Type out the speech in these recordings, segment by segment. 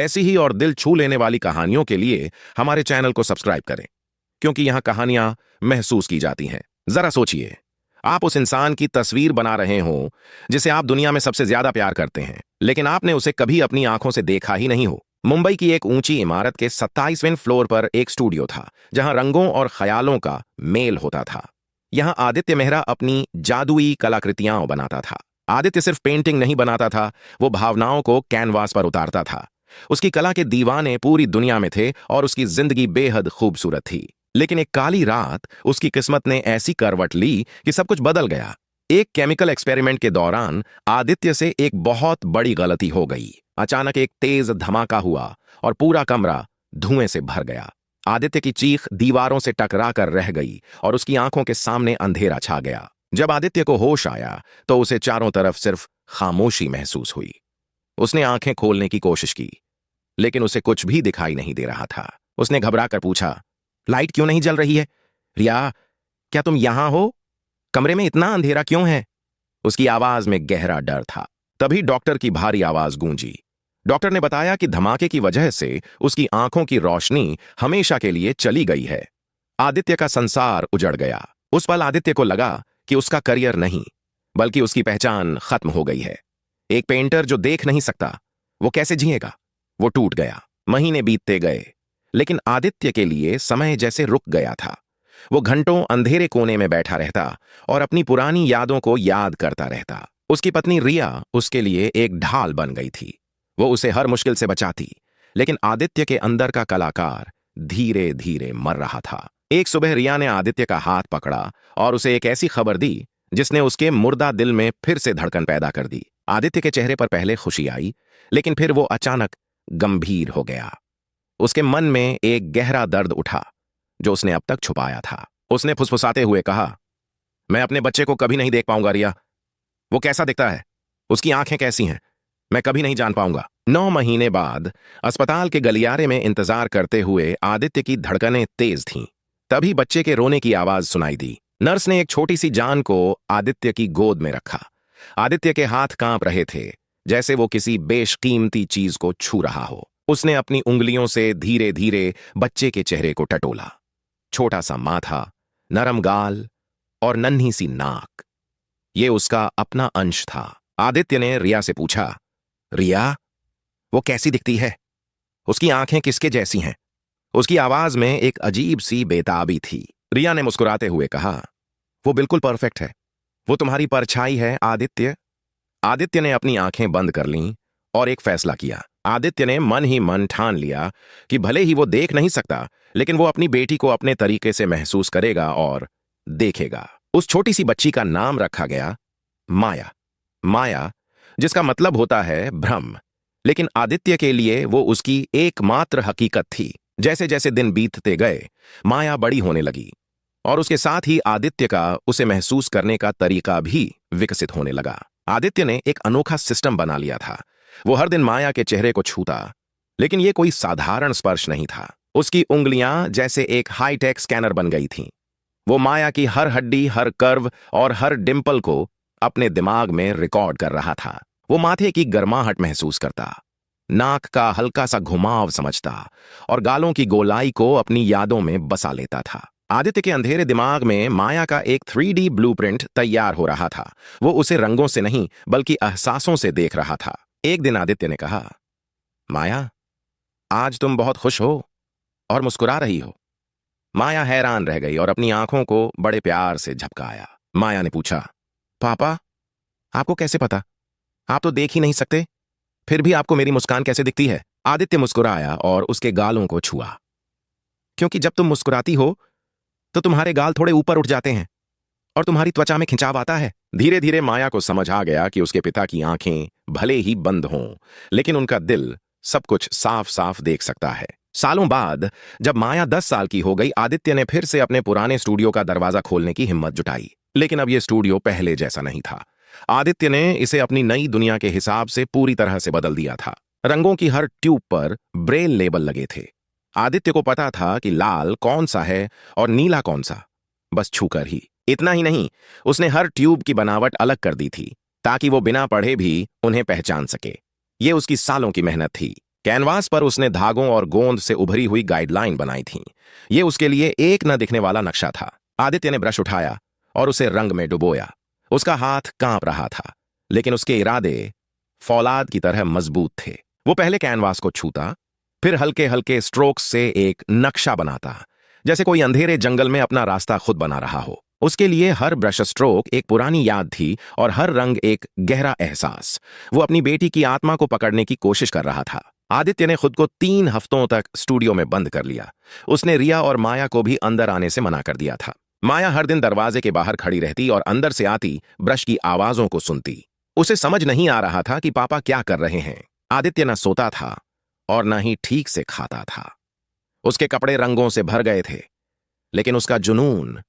ऐसी ही और दिल छू लेने वाली कहानियों के लिए हमारे चैनल को सब्सक्राइब करें, क्योंकि यहां कहानियां महसूस की जाती हैं। जरा सोचिए, आप उस इंसान की तस्वीर बना रहे हो जिसे आप दुनिया में सबसे ज्यादा प्यार करते हैं, लेकिन आपने उसे कभी अपनी आंखों से देखा ही नहीं हो। मुंबई की एक ऊंची इमारत के 27वें फ्लोर पर एक स्टूडियो था, जहां रंगों और ख्यालों का मेल होता था। यहां आदित्य मेहरा अपनी जादुई कलाकृतियां बनाता था। आदित्य सिर्फ पेंटिंग नहीं बनाता था, वो भावनाओं को कैनवास पर उतारता था। उसकी कला के दीवाने पूरी दुनिया में थे और उसकी जिंदगी बेहद खूबसूरत थी। लेकिन एक काली रात उसकी किस्मत ने ऐसी करवट ली कि सब कुछ बदल गया। एक केमिकल एक्सपेरिमेंट के दौरान आदित्य से एक बहुत बड़ी गलती हो गई। अचानक एक तेज धमाका हुआ और पूरा कमरा धुएं से भर गया। आदित्य की चीख दीवारों से टकरा कर रह गई और उसकी आंखों के सामने अंधेरा छा गया। जब आदित्य को होश आया तो उसे चारों तरफ सिर्फ खामोशी महसूस हुई। उसने आंखें खोलने की कोशिश की, लेकिन उसे कुछ भी दिखाई नहीं दे रहा था। उसने घबराकर पूछा, लाइट क्यों नहीं जल रही है? रिया, क्या तुम यहां हो? कमरे में इतना अंधेरा क्यों है? उसकी आवाज में गहरा डर था। तभी डॉक्टर की भारी आवाज गूंजी। डॉक्टर ने बताया कि धमाके की वजह से उसकी आंखों की रोशनी हमेशा के लिए चली गई है। आदित्य का संसार उजड़ गया। उस पल आदित्य को लगा कि उसका करियर नहीं, बल्कि उसकी पहचान खत्म हो गई है। एक पेंटर जो देख नहीं सकता, वो कैसे जिएगा? वो टूट गया। महीने बीतते गए, लेकिन आदित्य के लिए समय जैसे रुक गया था। वो घंटों अंधेरे कोने में बैठा रहता और अपनी पुरानी यादों को याद करता रहता। उसकी पत्नी रिया उसके लिए एक ढाल बन गई थी। वो उसे हर मुश्किल से बचाती, लेकिन आदित्य के अंदर का कलाकार धीरे धीरे मर रहा था। एक सुबह रिया ने आदित्य का हाथ पकड़ा और उसे एक ऐसी खबर दी जिसने उसके मुर्दा दिल में फिर से धड़कन पैदा कर दी। आदित्य के चेहरे पर पहले खुशी आई, लेकिन फिर वो अचानक गंभीर हो गया। उसके मन में एक गहरा दर्द उठा जो उसने अब तक छुपाया था। उसने फुसफुसाते हुए कहा, मैं अपने बच्चे को कभी नहीं देख पाऊंगा रिया। वो कैसा दिखता है? उसकी आंखें कैसी हैं? मैं कभी नहीं जान पाऊंगा। 9 महीने बाद अस्पताल के गलियारे में इंतजार करते हुए आदित्य की धड़कनें तेज थीं। तभी बच्चे के रोने की आवाज सुनाई दी। नर्स ने एक छोटी सी जान को आदित्य की गोद में रखा। आदित्य के हाथ कांप रहे थे, जैसे वो किसी बेशकीमती चीज को छू रहा हो। उसने अपनी उंगलियों से धीरे धीरे बच्चे के चेहरे को टटोला। छोटा सा माथा, नरम गाल और नन्ही सी नाक, ये उसका अपना अंश था। आदित्य ने रिया से पूछा, रिया, वो कैसी दिखती है? उसकी आंखें किसके जैसी हैं? उसकी आवाज में एक अजीब सी बेताबी थी। रिया ने मुस्कुराते हुए कहा, वो बिल्कुल परफेक्ट है। वो तुम्हारी परछाई है आदित्य। आदित्य ने अपनी आंखें बंद कर लीं और एक फैसला किया। आदित्य ने मन ही मन ठान लिया कि भले ही वो देख नहीं सकता, लेकिन वो अपनी बेटी को अपने तरीके से महसूस करेगा और देखेगा। उस छोटी सी बच्ची का नाम रखा गया माया। माया, जिसका मतलब होता है भ्रम। लेकिन आदित्य के लिए वो उसकी एकमात्र हकीकत थी। जैसे जैसे दिन बीतते गए, माया बड़ी होने लगी और उसके साथ ही आदित्य का उसे महसूस करने का तरीका भी विकसित होने लगा। आदित्य ने एक अनोखा सिस्टम बना लिया था। वो हर दिन माया के चेहरे को छूता, लेकिन ये कोई साधारण स्पर्श नहीं था। उसकी उंगलियां जैसे एक हाईटेक स्कैनर बन गई थीं। वो माया की हर हड्डी, हर कर्व और हर डिंपल को अपने दिमाग में रिकॉर्ड कर रहा था। वो माथे की गर्माहट महसूस करता, नाक का हल्का सा घुमाव समझता और गालों की गोलाई को अपनी यादों में बसा लेता था। आदित्य के अंधेरे दिमाग में माया का एक 3D ब्लूप्रिंट तैयार हो रहा था। वो उसे रंगों से नहीं, बल्कि एहसासों से देख रहा था। एक दिन आदित्य ने कहा, माया, आज तुम बहुत खुश हो और मुस्कुरा रही हो। माया हैरान रह गई और अपनी आंखों को बड़े प्यार से झपकाया। माया ने पूछा, पापा, आपको कैसे पता? आप तो देख ही नहीं सकते, फिर भी आपको मेरी मुस्कान कैसे दिखती है? आदित्य मुस्कुराया और उसके गालों को छुआ। क्योंकि जब तुम मुस्कुराती हो तो तुम्हारे गाल थोड़े ऊपर उठ जाते हैं और तुम्हारी त्वचा में खिंचाव आता है। धीरे धीरे माया को समझ आ गया कि उसके पिता की आंखें भले ही बंद हों, लेकिन उनका दिल सब कुछ साफ साफ देख सकता है। सालों बाद जब माया 10 साल की हो गई, आदित्य ने फिर से अपने पुराने स्टूडियो का दरवाजा खोलने की हिम्मत जुटाई। लेकिन अब यह स्टूडियो पहले जैसा नहीं था। आदित्य ने इसे अपनी नई दुनिया के हिसाब से पूरी तरह से बदल दिया था। रंगों की हर ट्यूब पर ब्रेल लेबल लगे थे। आदित्य को पता था कि लाल कौन सा है और नीला कौन सा, बस छूकर ही। इतना ही नहीं, उसने हर ट्यूब की बनावट अलग कर दी थी ताकि वो बिना पढ़े भी उन्हें पहचान सके। ये उसकी सालों की मेहनत थी। कैनवास पर उसने धागों और गोंद से उभरी हुई गाइडलाइन बनाई थी। ये उसके लिए एक न दिखने वाला नक्शा था। आदित्य ने ब्रश उठाया और उसे रंग में डुबोया। उसका हाथ कांप रहा था, लेकिन उसके इरादे फौलाद की तरह मजबूत थे। वो पहले कैनवास को छूता, फिर हल्के हल्के स्ट्रोक्स से एक नक्शा बनाता, जैसे कोई अंधेरे जंगल में अपना रास्ता खुद बना रहा हो। उसके लिए हर ब्रश स्ट्रोक एक पुरानी याद थी और हर रंग एक गहरा एहसास। वो अपनी बेटी की आत्मा को पकड़ने की कोशिश कर रहा था। आदित्य ने खुद को 3 हफ्तों तक स्टूडियो में बंद कर लिया। उसने रिया और माया को भी अंदर आने से मना कर दिया था। माया हर दिन दरवाजे के बाहर खड़ी रहती और अंदर से आती ब्रश की आवाजों को सुनती। उसे समझ नहीं आ रहा था कि पापा क्या कर रहे हैं। आदित्य न सोता था और न ही ठीक से खाता था। उसके कपड़े रंगों से भर गए थे, लेकिन उसका जुनून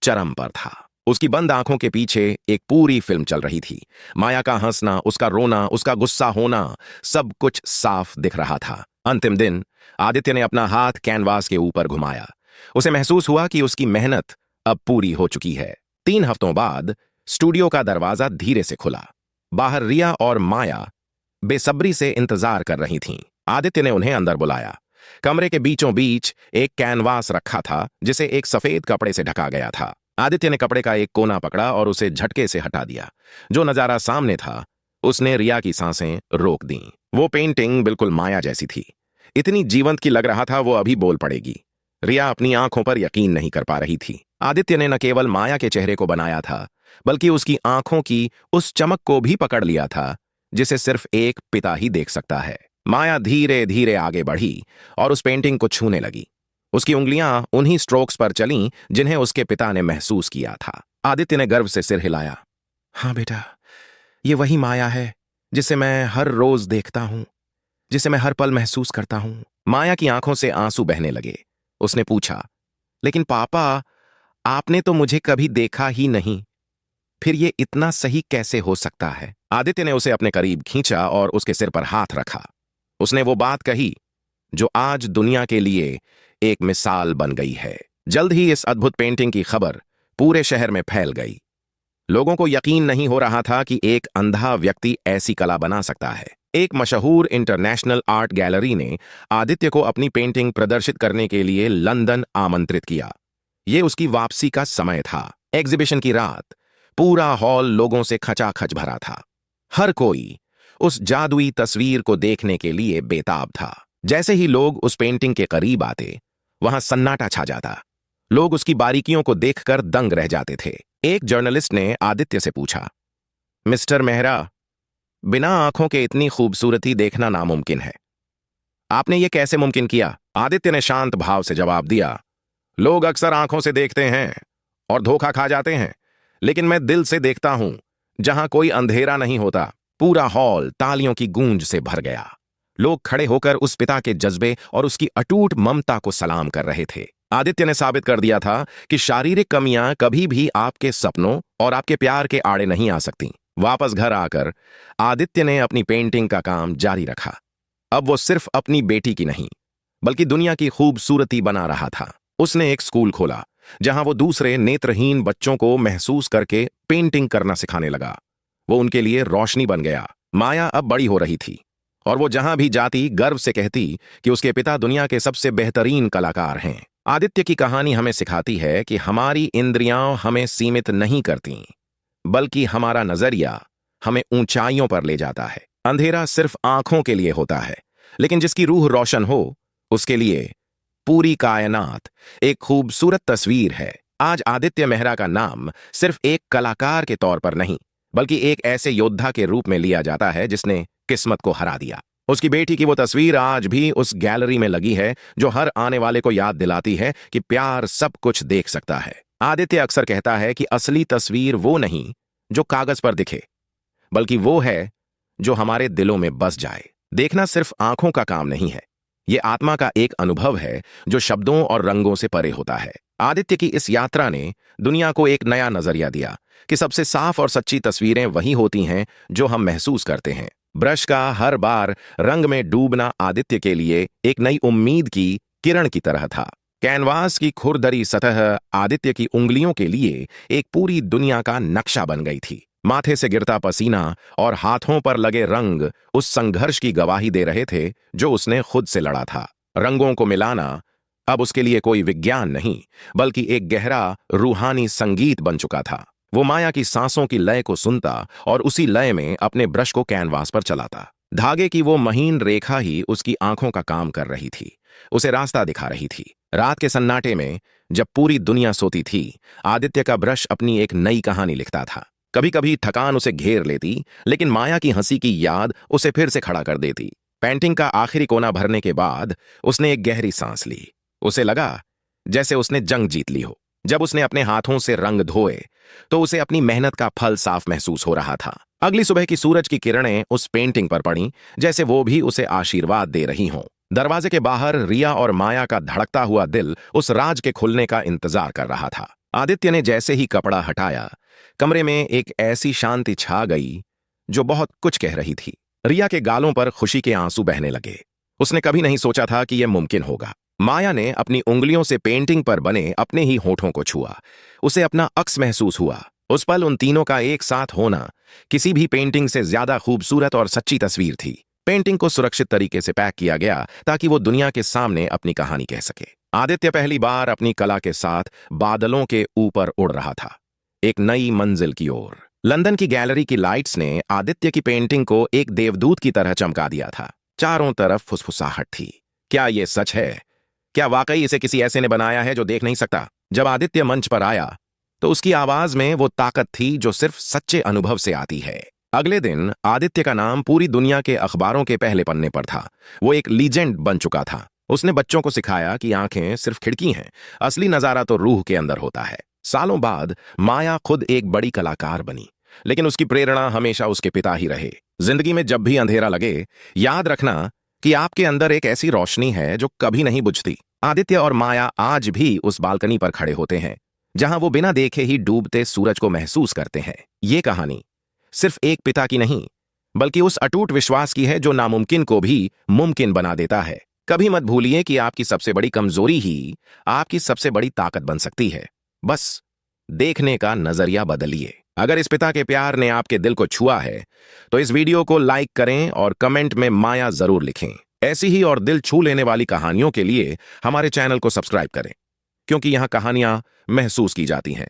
चरम पर था। उसकी बंद आंखों के पीछे एक पूरी फिल्म चल रही थी। माया का हंसना, उसका रोना, उसका गुस्सा होना, सब कुछ साफ दिख रहा था। अंतिम दिन आदित्य ने अपना हाथ कैनवास के ऊपर घुमाया। उसे महसूस हुआ कि उसकी मेहनत अब पूरी हो चुकी है। 3 हफ्तों बाद स्टूडियो का दरवाजा धीरे से खुला। बाहर रिया और माया बेसब्री से इंतजार कर रही थीं। आदित्य ने उन्हें अंदर बुलाया। कमरे के बीचों बीच एक कैनवास रखा था, जिसे एक सफेद कपड़े से ढका गया था। आदित्य ने कपड़े का एक कोना पकड़ा और उसे झटके से हटा दिया। जो नजारा सामने था, उसने रिया की सांसें रोक दी। वो पेंटिंग बिल्कुल माया जैसी थी। इतनी जीवंत की लग रहा था वो अभी बोल पड़ेगी। रिया अपनी आंखों पर यकीन नहीं कर पा रही थी। आदित्य ने न केवल माया के चेहरे को बनाया था, बल्कि उसकी आंखों की उस चमक को भी पकड़ लिया था जिसे सिर्फ एक पिता ही देख सकता है। माया धीरे धीरे आगे बढ़ी और उस पेंटिंग को छूने लगी। उसकी उंगलियां उन्हीं स्ट्रोक्स पर चलीं जिन्हें उसके पिता ने महसूस किया था। आदित्य ने गर्व से सिर हिलाया। हाँ बेटा, ये वही माया है जिसे मैं हर रोज देखता हूं, जिसे मैं हर पल महसूस करता हूं। माया की आंखों से आंसू बहने लगे। उसने पूछा, लेकिन पापा, आपने तो मुझे कभी देखा ही नहीं, फिर ये इतना सही कैसे हो सकता है? आदित्य ने उसे अपने करीब खींचा और उसके सिर पर हाथ रखा। उसने वो बात कही जो आज दुनिया के लिए एक मिसाल बन गई है। जल्द ही इस अद्भुत पेंटिंग की खबर पूरे शहर में फैल गई। लोगों को यकीन नहीं हो रहा था कि एक अंधा व्यक्ति ऐसी कला बना सकता है। एक मशहूर इंटरनेशनल आर्ट गैलरी ने आदित्य को अपनी पेंटिंग प्रदर्शित करने के लिए लंदन आमंत्रित किया। यह उसकी वापसी का समय था। एग्जीबिशन की रात पूरा हॉल लोगों से खचाखच भरा था। हर कोई उस जादुई तस्वीर को देखने के लिए बेताब था। जैसे ही लोग उस पेंटिंग के करीब आते, वहां सन्नाटा छा जाता। लोग उसकी बारीकियों को देखकर दंग रह जाते थे। एक जर्नलिस्ट ने आदित्य से पूछा, मिस्टर मेहरा, बिना आंखों के इतनी खूबसूरती देखना नामुमकिन है। आपने ये कैसे मुमकिन किया? आदित्य ने शांत भाव से जवाब दिया, लोग अक्सर आंखों से देखते हैं और धोखा खा जाते हैं, लेकिन मैं दिल से देखता हूं, जहां कोई अंधेरा नहीं होता। पूरा हॉल तालियों की गूंज से भर गया। लोग खड़े होकर उस पिता के जज्बे और उसकी अटूट ममता को सलाम कर रहे थे। आदित्य ने साबित कर दिया था कि शारीरिक कमियां कभी भी आपके सपनों और आपके प्यार के आड़े नहीं आ सकती। वापस घर आकर आदित्य ने अपनी पेंटिंग का काम जारी रखा। अब वो सिर्फ अपनी बेटी की नहीं, बल्कि दुनिया की खूबसूरती बना रहा था। उसने एक स्कूल खोला, जहां वो दूसरे नेत्रहीन बच्चों को महसूस करके पेंटिंग करना सिखाने लगा। वो उनके लिए रोशनी बन गया। माया अब बड़ी हो रही थी और वो जहां भी जाती गर्व से कहती कि उसके पिता दुनिया के सबसे बेहतरीन कलाकार हैं। आदित्य की कहानी हमें सिखाती है कि हमारी इंद्रियां हमें सीमित नहीं करती, बल्कि हमारा नजरिया हमें ऊंचाइयों पर ले जाता है। अंधेरा सिर्फ आंखों के लिए होता है, लेकिन जिसकी रूह रोशन हो, उसके लिए पूरी कायनात एक खूबसूरत तस्वीर है। आज आदित्य मेहरा का नाम सिर्फ एक कलाकार के तौर पर नहीं, बल्कि एक ऐसे योद्धा के रूप में लिया जाता है जिसने किस्मत को हरा दिया। उसकी बेटी की वो तस्वीर आज भी उस गैलरी में लगी है, जो हर आने वाले को याद दिलाती है कि प्यार सब कुछ देख सकता है। आदित्य अक्सर कहता है कि असली तस्वीर वो नहीं जो कागज पर दिखे, बल्कि वो है जो हमारे दिलों में बस जाए। देखना सिर्फ आंखों का काम नहीं है, ये आत्मा का एक अनुभव है जो शब्दों और रंगों से परे होता है। आदित्य की इस यात्रा ने दुनिया को एक नया नजरिया दिया कि सबसे साफ और सच्ची तस्वीरें वही होती हैं जो हम महसूस करते हैं। ब्रश का हर बार रंग में डूबना आदित्य के लिए एक नई उम्मीद की किरण की तरह था। कैनवास की खुरदरी सतह आदित्य की उंगलियों के लिए एक पूरी दुनिया का नक्शा बन गई थी। माथे से गिरता पसीना और हाथों पर लगे रंग उस संघर्ष की गवाही दे रहे थे जो उसने खुद से लड़ा था। रंगों को मिलाना अब उसके लिए कोई विज्ञान नहीं, बल्कि एक गहरा रूहानी संगीत बन चुका था। वो माया की सांसों की लय को सुनता और उसी लय में अपने ब्रश को कैनवास पर चलाता। धागे की वो महीन रेखा ही उसकी आंखों का काम कर रही थी, उसे रास्ता दिखा रही थी। रात के सन्नाटे में जब पूरी दुनिया सोती थी, आदित्य का ब्रश अपनी एक नई कहानी लिखता था। कभी कभी थकान उसे घेर लेती, लेकिन माया की हंसी की याद उसे फिर से खड़ा कर देती। पेंटिंग का आखिरी कोना भरने के बाद उसने एक गहरी सांस ली। उसे लगा जैसे उसने जंग जीत ली हो। जब उसने अपने हाथों से रंग धोए तो उसे अपनी मेहनत का फल साफ महसूस हो रहा था। अगली सुबह की सूरज की किरणें उस पेंटिंग पर पड़ीं, जैसे वो भी उसे आशीर्वाद दे रही हों। दरवाजे के बाहर रिया और माया का धड़कता हुआ दिल उस राज के खुलने का इंतजार कर रहा था। आदित्य ने जैसे ही कपड़ा हटाया, कमरे में एक ऐसी शांति छा गई जो बहुत कुछ कह रही थी। रिया के गालों पर खुशी के आंसू बहने लगे। उसने कभी नहीं सोचा था कि यह मुमकिन होगा। माया ने अपनी उंगलियों से पेंटिंग पर बने अपने ही होठों को छुआ। उसे अपना अक्स महसूस हुआ। उस पल उन तीनों का एक साथ होना किसी भी पेंटिंग से ज्यादा खूबसूरत और सच्ची तस्वीर थी। पेंटिंग को सुरक्षित तरीके से पैक किया गया ताकि वो दुनिया के सामने अपनी कहानी कह सके। आदित्य पहली बार अपनी कला के साथ बादलों के ऊपर उड़ रहा था, एक नई मंजिल की ओर। लंदन की गैलरी की लाइट्स ने आदित्य की पेंटिंग को एक देवदूत की तरह चमका दिया था। चारों तरफ फुसफुसाहट थी। क्या यह सच है? क्या वाकई इसे किसी ऐसे ने बनाया है जो देख नहीं सकता? जब आदित्य मंच पर आया तो उसकी आवाज में वो ताकत थी जो सिर्फ सच्चे अनुभव से आती है। अगले दिन आदित्य का नाम पूरी दुनिया के अखबारों के पहले पन्ने पर था। वो एक लीजेंड बन चुका था। उसने बच्चों को सिखाया कि आंखें सिर्फ खिड़की हैं, असली नजारा तो रूह के अंदर होता है। सालों बाद माया खुद एक बड़ी कलाकार बनी, लेकिन उसकी प्रेरणा हमेशा उसके पिता ही रहे। जिंदगी में जब भी अंधेरा लगे, याद रखना कि आपके अंदर एक ऐसी रोशनी है जो कभी नहीं बुझती। आदित्य और माया आज भी उस बालकनी पर खड़े होते हैं जहां वो बिना देखे ही डूबते सूरज को महसूस करते हैं। ये कहानी सिर्फ एक पिता की नहीं, बल्कि उस अटूट विश्वास की है जो नामुमकिन को भी मुमकिन बना देता है। कभी मत भूलिए कि आपकी सबसे बड़ी कमजोरी ही आपकी सबसे बड़ी ताकत बन सकती है। बस देखने का नजरिया बदलिए। अगर इस पिता के प्यार ने आपके दिल को छुआ है तो इस वीडियो को लाइक करें और कमेंट में माया जरूर लिखें। ऐसी ही और दिल छू लेने वाली कहानियों के लिए हमारे चैनल को सब्सक्राइब करें, क्योंकि यहां कहानियां महसूस की जाती हैं।